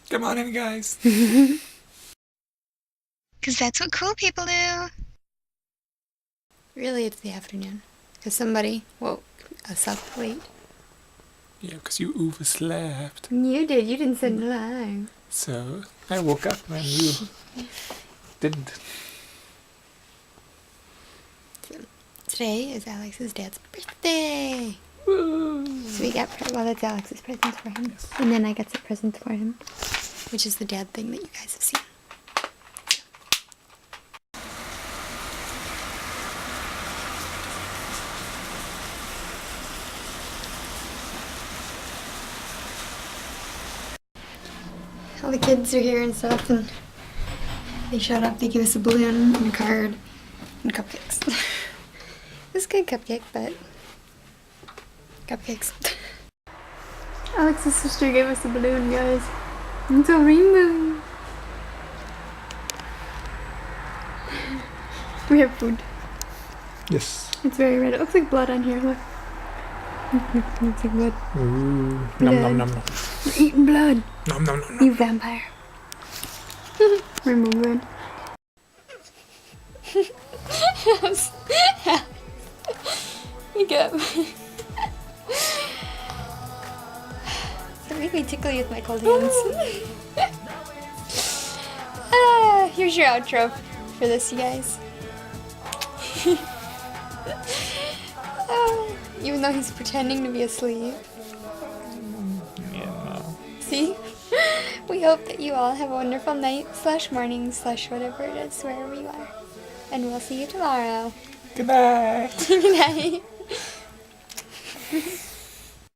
Come on in, guys. Because that's what cool people do. Really, it's the afternoon. Because somebody woke us up late. Yeah, because you overslept. You did. You didn't set an alarm. So I woke up when you didn't. Today is Alex's dad's birthday. Woo. So we got, well, that's Alex's present for him. Yes. And then I got some presents for him. Which is the dad thing that you guys have seen. All the kids are here and stuff, and they showed up. They gave us a balloon and a card and cupcakes. It was a good cupcake, but cupcakes. Alex's sister gave us a balloon, guys. It's a rainbow. We have food. Yes. It's very red. It looks like blood on here. Look. It looks like blood. Ooh. Blood. Nom nom nom nom. We're eating blood. Nom nom nom nom. You vampire. Rainbow blood. Wake up. Don't make me tickle you with my cold hands. Here's your outro for this, you guys. Even though he's pretending to be asleep. Yeah, no. See? We hope that you all have a wonderful night / morning / whatever it is, wherever you are. And we'll see you tomorrow. Good night. Good night.